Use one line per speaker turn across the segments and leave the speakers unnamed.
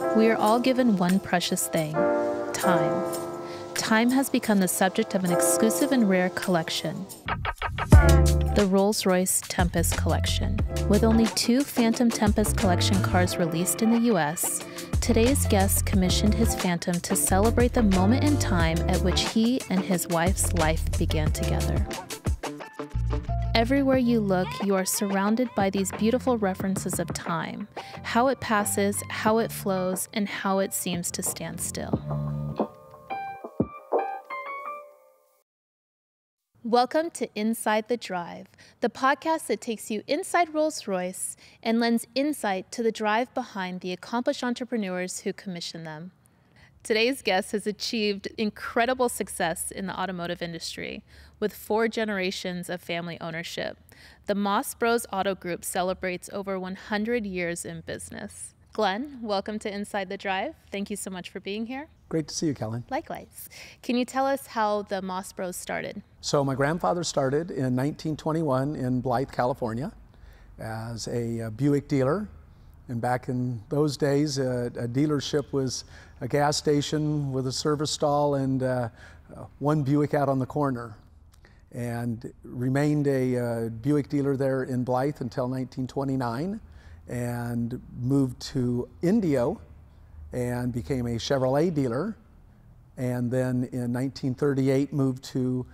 We are all given one precious thing, time. Time has become the subject of an exclusive and rare collection, the Rolls-Royce Tempest collection. With only 2 Phantom Tempest collection cars released in the US, today's guest commissioned his Phantom to celebrate the moment in time at which he and his wife's life began together. Everywhere you look, you are surrounded by these beautiful references of time, how it passes, how it flows, and how it seems to stand still. Welcome to Inside the Drive, the podcast that takes you inside Rolls-Royce and lends insight to the drive behind the accomplished entrepreneurs who commission them. Today's guest has achieved incredible success in the automotive industry with 4 generations of family ownership. The Moss Bros Auto Group celebrates over 100 years in business. Glenn, welcome to Inside the Drive. Thank you so much for being here.
Great to see you, Kellen.
Likewise. Can you tell us how the Moss Bros started?
So my grandfather started in 1921 in Blythe, California as a Buick dealer. And back in those days, a dealership was a gas station with a service stall and one Buick out on the corner. And remained a Buick dealer there in Blythe until 1929 and moved to Indio and became a Chevrolet dealer. And then in 1938 moved to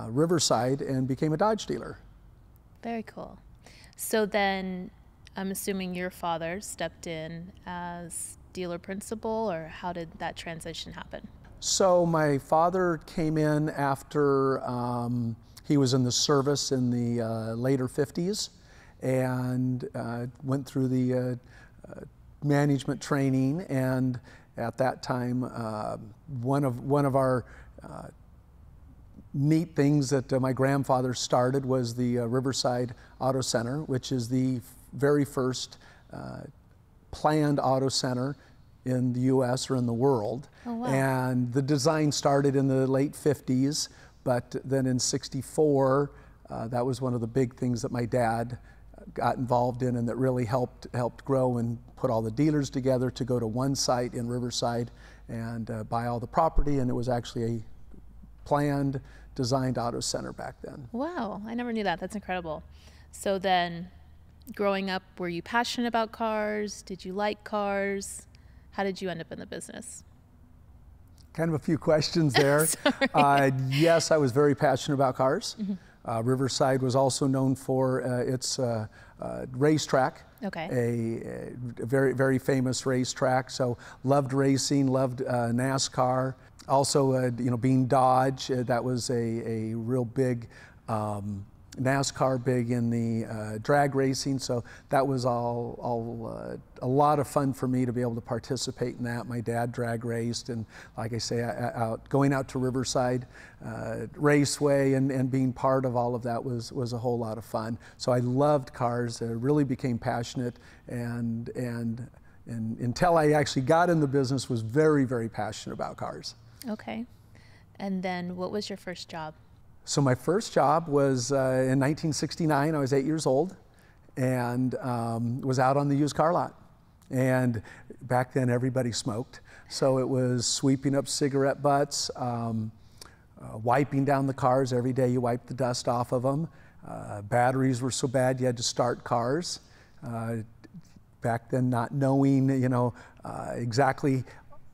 Riverside and became a Dodge dealer. Very
cool. So then I'm assuming your father stepped in as dealer principal, or how did that transition happen?
So my father came in after he was in the service in the later 50s and went through the management training. And at that time, one of our neat things that my grandfather started was the Riverside Auto Center, which is the very first planned auto center in the US or in the world.
Oh, wow.
And the design started in the late 50s, but then in '64, that was one of the big things that my dad got involved in and that really helped grow and put all the dealers together to go to one site in Riverside and buy all the property. And it was actually a planned, designed auto center back then.
Wow, I never knew that. That's incredible. So then, growing up, were you passionate about cars? Did you like cars? How did you end up in the business?
Kind of a few questions there. Yes, I was very passionate about cars. Mm-hmm. Riverside was also known for its racetrack.
Okay.
A very, very famous racetrack. So loved racing, loved NASCAR. Also, being Dodge, that was a real big NASCAR, big in the drag racing, so that was all a lot of fun for me to be able to participate in that. My dad drag raced, and like I say, going out to Riverside Raceway and being part of all of that was a whole lot of fun. So I loved cars, really became passionate, and until I actually got in the business, was very, very passionate about cars.
Okay, and then what was your first job?
So my first job was in 1969. I was 8 years old and was out on the used car lot. And back then everybody smoked. So it was sweeping up cigarette butts, wiping down the cars. Every day you wiped the dust off of them. Batteries were so bad you had to start cars. Back then not knowing, exactly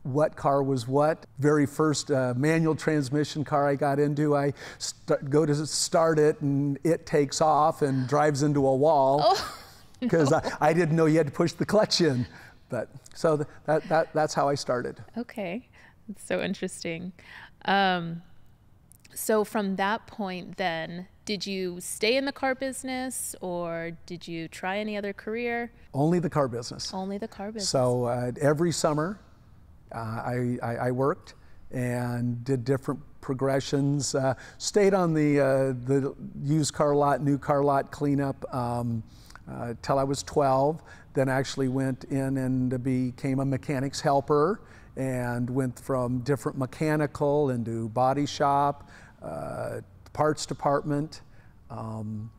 what car was what. Very first manual transmission car I got into, I go to start it and it takes off and drives into a wall because I didn't know you had to push the clutch in. But so that's how I started.
Okay, that's so interesting. So from that point then, did you stay in the car business or did you try any other career?
Only the car business.
Only the car business.
So every summer, I worked and did different progressions. Stayed on the used car lot, new car lot cleanup till I was 12. Then actually went in and became a mechanic's helper and went from different mechanical into body shop, parts department, and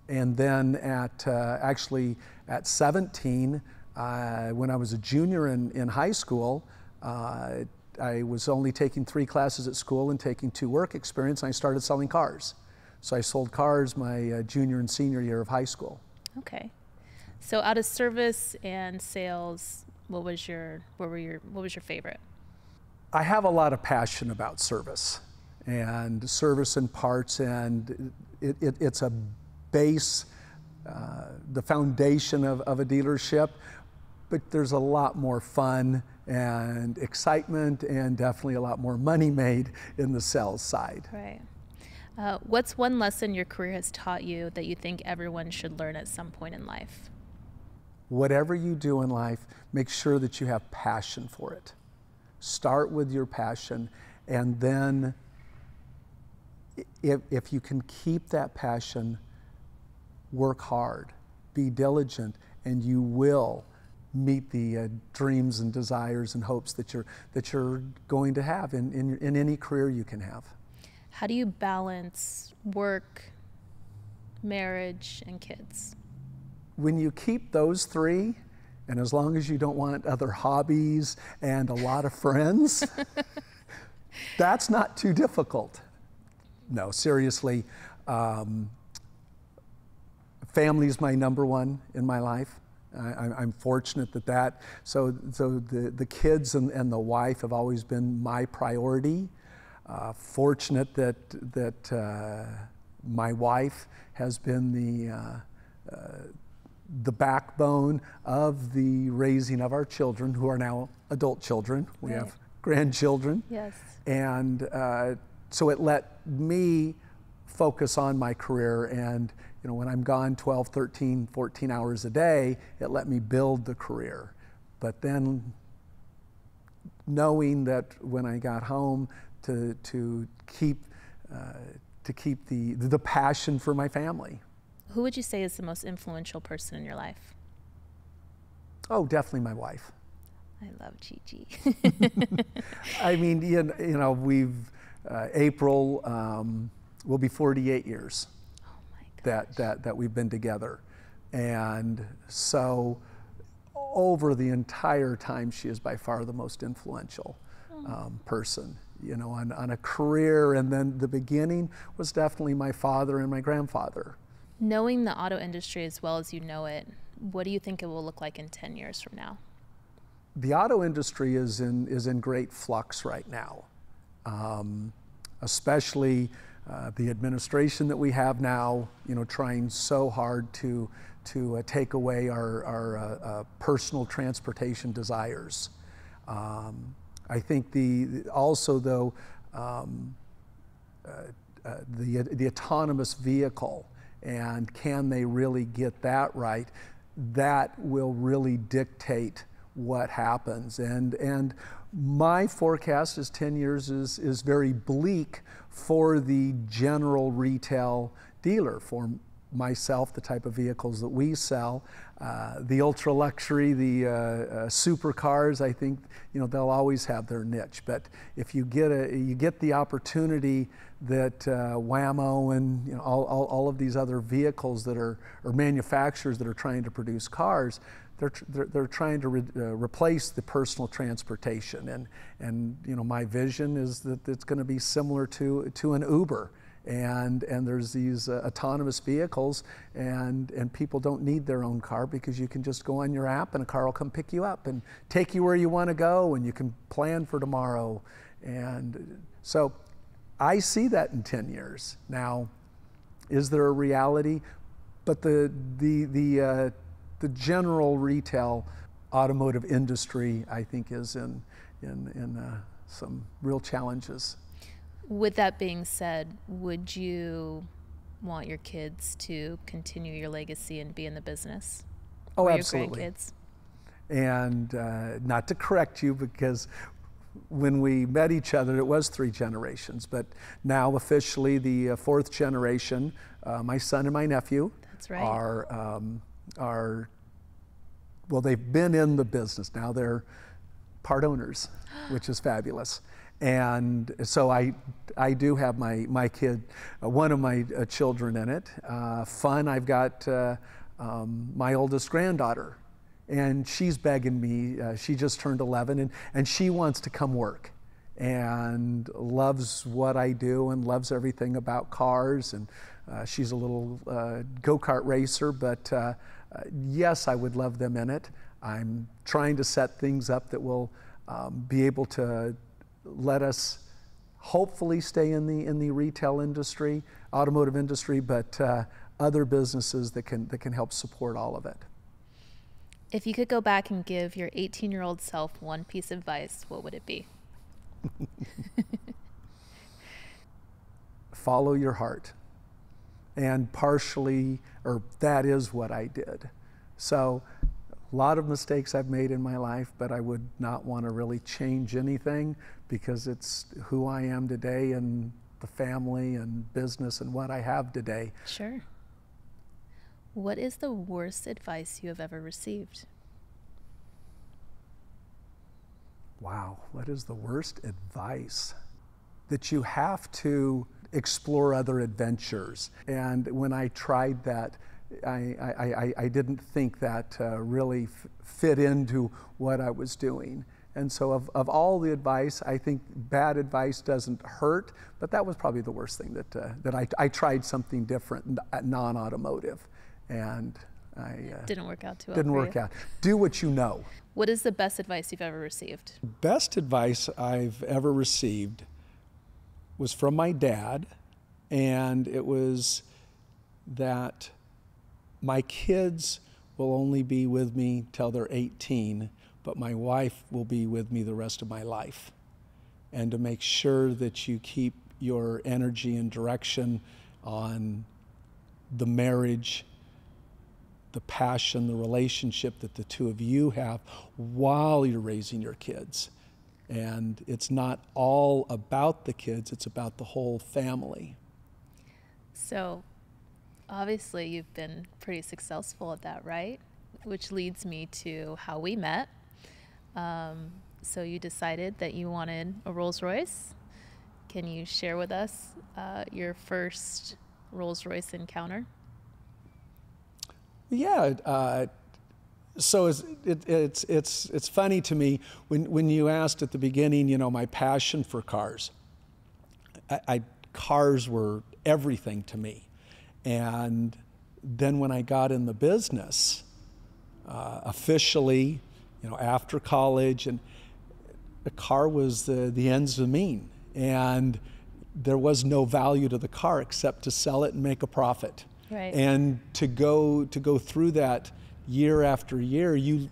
then actually at 17 When I was a junior in high school, I was only taking 3 classes at school and taking 2 work experience, and I started selling cars. So I sold cars my junior and senior year of high school.
Okay. So out of service and sales, what was your favorite?
I have a lot of passion about service and parts, and it's a base, the foundation of a dealership, but there's a lot more fun and excitement and definitely a lot more money made in the sales side.
Right. What's one lesson your career has taught you that you think everyone should learn at some point in life?
Whatever you do in life, make sure that you have passion for it. Start with your passion, and then if you can keep that passion, work hard, be diligent, and you will meet the dreams and desires and hopes that you're going to have in any career you can have.
How do you balance work, marriage, and kids?
When you keep those 3, and as long as you don't want other hobbies and a lot of friends, that's not too difficult. No, seriously, family is my number one in my life. I'm fortunate so the kids and the wife have always been my priority. Fortunate that my wife has been the backbone of the raising of our children, who are now adult children. We have grandchildren.
Yes.
And so it let me focus on my career, and when I'm gone 12, 13, 14 hours a day, it let me build the career. But then knowing that when I got home to keep the passion for my family.
Who would you say is the most influential person in your life?
Oh, definitely my wife.
I love Gigi.
I mean, we've April will be 48 years.
Oh my gosh.
that we've been together, and so over the entire time, she is by far the most influential person. On a career, and then the beginning was definitely my father and my grandfather.
Knowing the auto industry as well as you know it, what do you think it will look like in 10 years from now?
The auto industry is in great flux right now, especially the administration that we have now, trying so hard to take away our personal transportation desires. I think the autonomous vehicle, and can they really get that right? That will really dictate what happens. And my forecast is 10 years is very bleak for the general retail dealer. For myself, the type of vehicles that we sell, the ultra luxury, the supercars, I think they'll always have their niche. But if you get the opportunity that Whammo and all of these other vehicles that or manufacturers that are trying to produce cars, they're trying to replace the personal transportation, and my vision is that it's going to be similar to an Uber. And there's these autonomous vehicles, and people don't need their own car because you can just go on your app and a car will come pick you up and take you where you want to go, and you can plan for tomorrow. And so I see that in 10 years. Now, is there a reality? But the general retail automotive industry, I think, is in some real challenges.
With that being said, would you want your kids to continue your legacy and be in the business?
Oh,
or
absolutely.
Your grandkids?
And not to correct you, because when we met each other, it was 3 generations, but now officially the 4th generation, my son and my nephew.
That's right.
Well, they've been in the business. Now they're part owners, which is fabulous. And so I do have my kid, one of my children in it. Fun, I've got my oldest granddaughter. and she's begging me. She just turned 11, and she wants to come work and loves what I do and loves everything about cars. And she's a little go-kart racer, but yes, I would love them in it. I'm trying to set things up that will be able to let us hopefully stay in the retail industry, automotive industry, but other businesses that can help support all of it.
If you could go back and give your 18-year-old self one piece of advice, what would it be?
Follow your heart. And partially, or that is what I did. So a lot of mistakes I've made in my life, but I would not want to really change anything because it's who I am today and the family and business and what I have today.
Sure. What is the worst advice you have ever received?
Wow, what is the worst advice? That you have to explore other adventures. And when I tried that, I didn't think that really fit into what I was doing. And so of all the advice, I think bad advice doesn't hurt, but that was probably the worst thing that I tried something different, non-automotive. And
didn't work out too well.
Didn't work out. Do what you know.
What is the best advice you've ever received?
Best advice I've ever received was from my dad, and it was that my kids will only be with me till they're 18, but my wife will be with me the rest of my life. And to make sure that you keep your energy and direction on the marriage, the passion, the relationship that the two of you have while you're raising your kids. And it's not all about the kids, it's about the whole family.
So obviously you've been pretty successful at that, right? Which leads me to how we met. So you decided that you wanted a Rolls-Royce. Can you share with us your first Rolls-Royce encounter? Yeah,
so it's funny to me when you asked at the beginning, you know, my passion for cars. Cars were everything to me, and then when I got in the business, officially, you know, after college, and the car was the ends of the mean, and there was no value to the car except to sell it and make a profit.
Right.
And to go through that year after year, you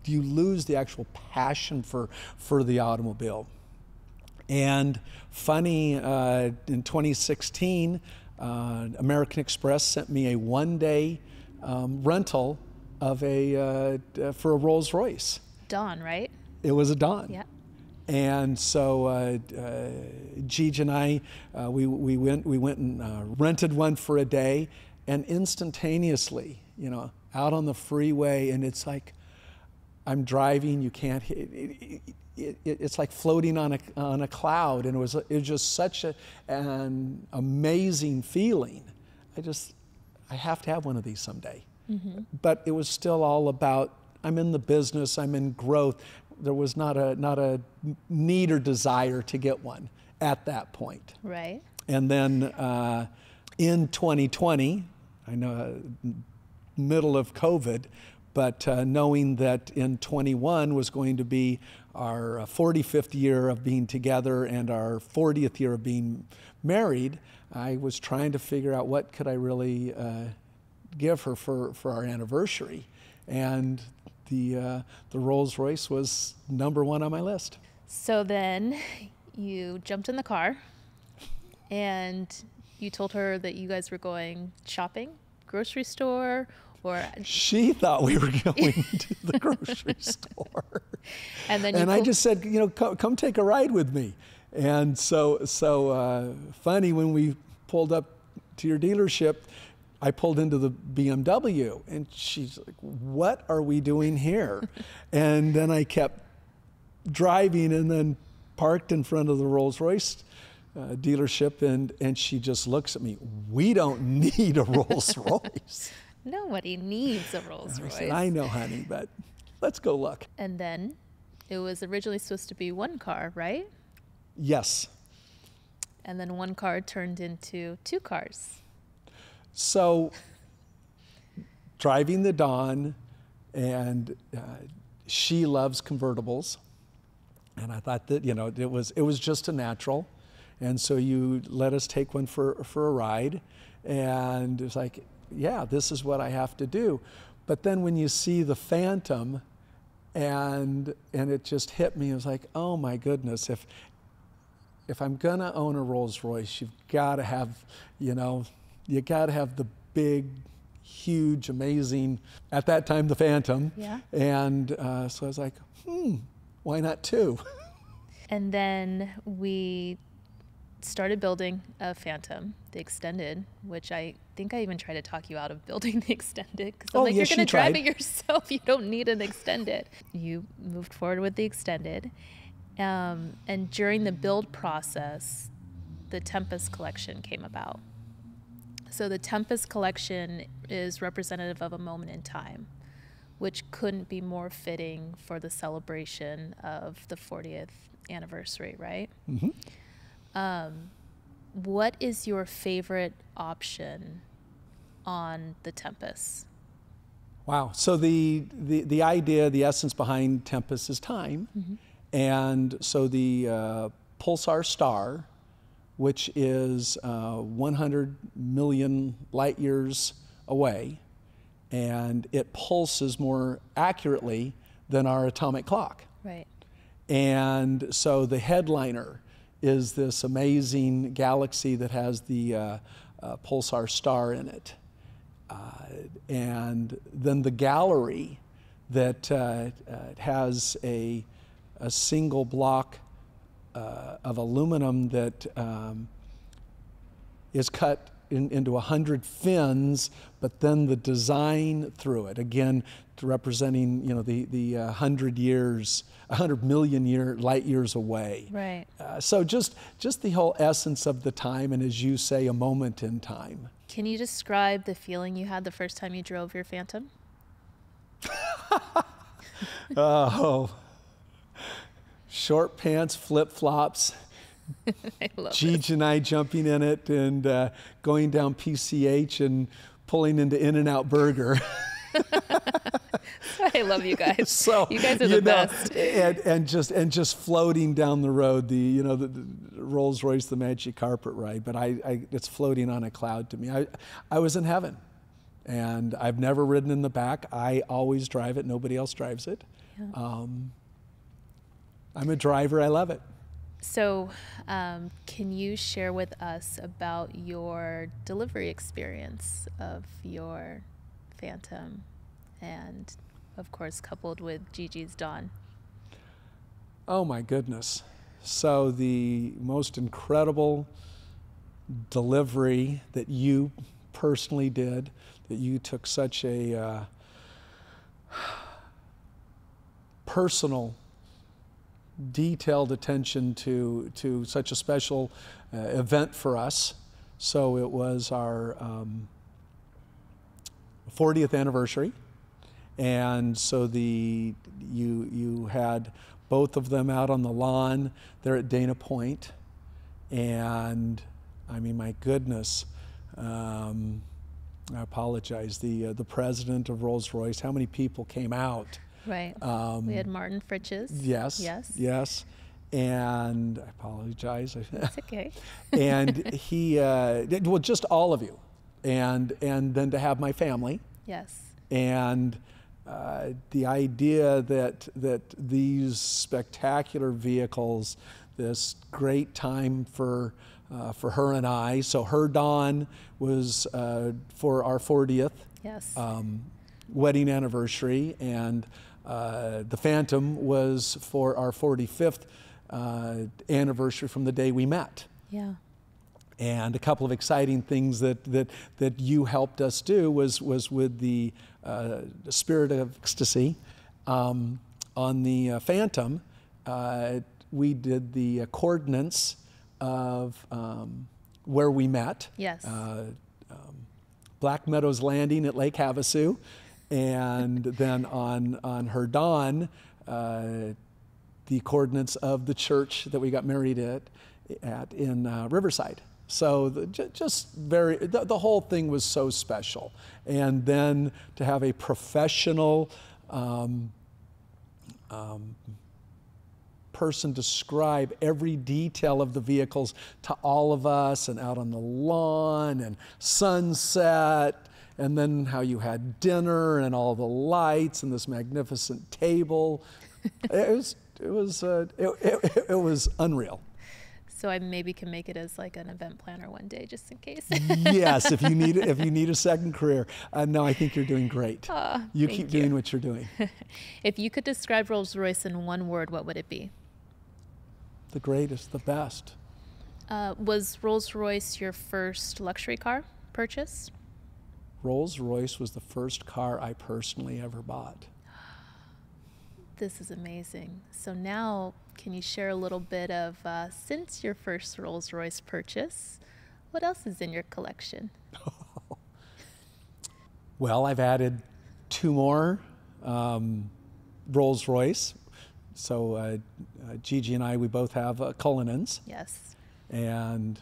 lose the actual passion for the automobile. And funny, in 2016, American Express sent me a one-day rental of for a Rolls-Royce.
Dawn, right?
It was a Dawn.
Yeah.
And so Gigi and I, we went and rented one for a day. And instantaneously, you know, out on the freeway, and it's like I'm driving. You can't. It's like floating on a cloud, and it was just such an amazing feeling. I have to have one of these someday. Mm-hmm. But it was still all about I'm in the business. I'm in growth. There was not a need or desire to get one at that point.
Right.
And then in 2020, I know middle of COVID, but knowing that in 21 was going to be our 45th year of being together and our 40th year of being married, I was trying to figure out what could I really give her for our anniversary. And the Rolls-Royce was number one on my list. So
then you jumped in the car and you told her that you guys were going shopping, grocery store, or...
She thought we were going to the grocery store. And I just said, you know, come take a ride with me. And so funny, when we pulled up to your dealership, I pulled into the BMW, and she's like, what are we doing here? And then I kept driving and then parked in front of the Rolls-Royce dealership, and she just looks at me, we don't need a Rolls-Royce.
Nobody needs a Rolls-Royce.
I said, I know, honey, but let's go look.
And then it was originally supposed to be one car, right?
Yes.
And then one car turned into two cars.
So driving the Dawn, and she loves convertibles. And I thought that, you know, it was just a natural. And so you let us take one for a ride. And it's like, yeah, this is what I have to do. But then when you see the Phantom, and it just hit me, it was like, oh my goodness, if I'm gonna own a Rolls-Royce, you've gotta have, you know, you gotta have the big, huge, amazing, at that time, the Phantom.
Yeah.
And so I was like, why not two?
And then we started building a Phantom, the Extended, which I think I even tried to talk you out of building the Extended. Because I'm like,
yes,
you're going
you
to drive
tried.
it yourself. You don't need an Extended. You moved forward with the Extended. And during the build process, the Tempest collection came about. So the Tempest collection is representative of a moment in time, which couldn't be more fitting for the celebration of the 40th anniversary, right?
Mm-hmm.
What is your favorite option on the Tempest?
Wow. So the idea, the essence behind Tempest is time.
Mm-hmm.
And so the pulsar star, which is 100 million light years away, and it pulses more accurately than our atomic clock.
Right.
And so the headliner is this amazing galaxy that has the pulsar star in it. And then the gallery that has a single block of aluminum that is cut into 100 fins, but then the design through it, again, representing, you know, the 100 million light years away.
Right.
So just the whole essence of the time, and as you say, a moment in time.
Can you describe the feeling you had the first time you drove your Phantom?
Oh, short pants, flip-flops,
I love
Gigi and I jumping in it and going down PCH and pulling into In-N-Out Burger.
I love you guys.
So,
you guys are the best.
And just floating down the road, the Rolls-Royce, the magic carpet ride. But it's floating on a cloud to me. I was in heaven, and I've never ridden in the back. I always drive it. Nobody else drives it. Yeah. I'm a driver. I love it.
So, can you share with us about your delivery experience of your Phantom, and of course coupled with Gigi's Dawn?
Oh my goodness. So the most incredible delivery that you personally did, that you took such a personal, detailed attention to such a special event for us. So it was our 40th anniversary, and so you had both of them out on the lawn there at Dana Point, and I mean, my goodness, I apologize, the president of Rolls-Royce, how many people came out?
Right. We had Martin Fritches.
Yes. And I apologize.
It's okay.
And he, well, just all of you. And then to have my family.
Yes.
And the idea that these spectacular vehicles, this great time for her and I. So her Dawn was for our 40th
Yes.
wedding anniversary, and the Phantom was for our 45th anniversary from the day we met.
Yeah.
And a couple of exciting things that you helped us do was with the Spirit of Ecstasy. On the Phantom, we did the coordinates of where we met.
Yes.
Black Meadows Landing at Lake Havasu. And then on her dawn, the coordinates of the church that we got married at in Riverside. So the whole thing was so special. And then to have a professional person describe every detail of the vehicles to all of us, and out on the lawn and sunset, and then how you had dinner and all the lights and this magnificent table. It was unreal.
So I maybe can make it as like an event planner one day, just in case.
Yes, if you need a second career. No, I think you're doing great. You keep doing what you're doing.
If you could describe Rolls-Royce in one word, what would it be?
The greatest, the best.
Was Rolls-Royce your first luxury car purchase?
Rolls-Royce was the first car I personally ever bought.
This is amazing. So now, can you share a little bit of, since your first Rolls-Royce purchase, what else is in your collection?
Well, I've added 2 more Rolls-Royce. So Gigi and I, we both have Cullinans.
Yes.
And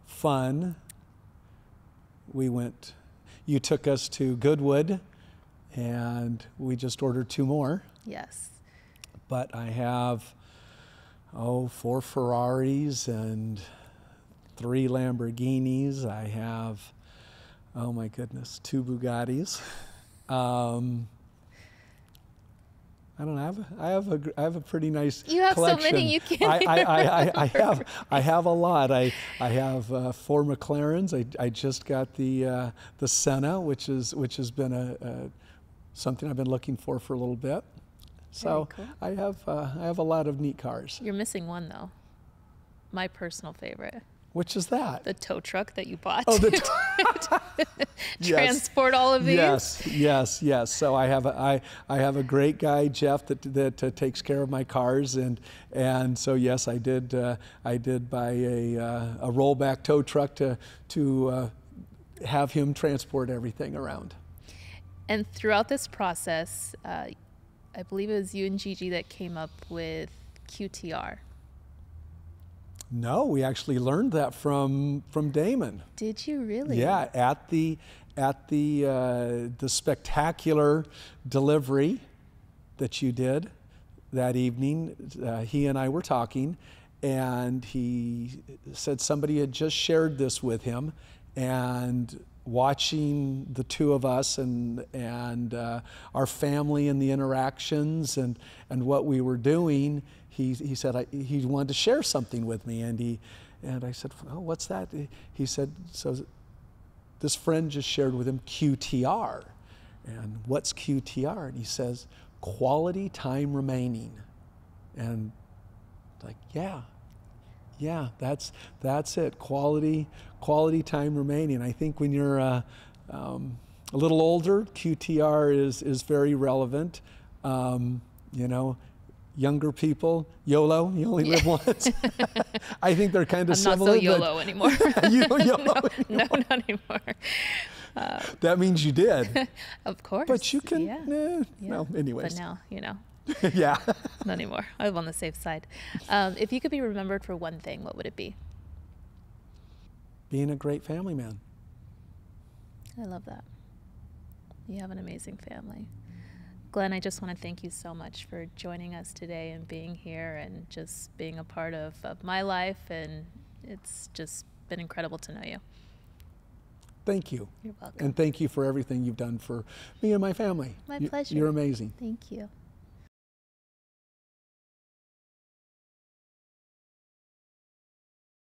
fun. You took us to Goodwood, and we just ordered 2 more.
Yes.
But I have, 4 Ferraris and 3 Lamborghinis. I have, oh my goodness, 2 Bugattis. I don't know. I have a pretty nice collection.
You have so many. You can't.
I have a lot. I have 4 McLarens. I just got the Senna, which has been something I've been looking for a little bit. So
cool.
I have a lot of neat cars.
You're missing one though. My personal favorite.
Which is that?
The tow truck that you bought.
Oh,
transport all of these.
Yes. So I have a great guy, Jeff, that takes care of my cars, and so yes, I did buy a rollback tow truck to have him transport everything around.
And throughout this process, I believe it was you and Gigi that came up with QTR.
No, we actually learned that from Damon.
Did you really?
Yeah, at the spectacular delivery that you did that evening, he and I were talking, and he said somebody had just shared this with him, and watching the 2 of us and our family and the interactions and what we were doing, he said he wanted to share something with me, and I said, oh, what's that? He said, so this friend just shared with him QTR. And what's QTR? And he says, quality time remaining. And like, yeah, that's it. Quality time remaining. I think when you're a little older, QTR is very relevant. Younger people, YOLO, you only live once. I think they're kind of similar.
I'm not so YOLO anymore.
You don't YOLO anymore.
No, not anymore.
That means you did.
Of course.
But you can,
yeah.
well, anyways.
But now,
Yeah.
Not anymore. I live on the safe side. If you could be remembered for one thing, what would it be?
Being a great family man.
I love that. You have an amazing family. Glenn, I just want to thank you so much for joining us today and being here and just being a part of my life, and it's just been incredible to know you.
Thank you.
You're welcome.
And thank you for everything you've done for me and my family.
My pleasure.
You're amazing.
Thank you.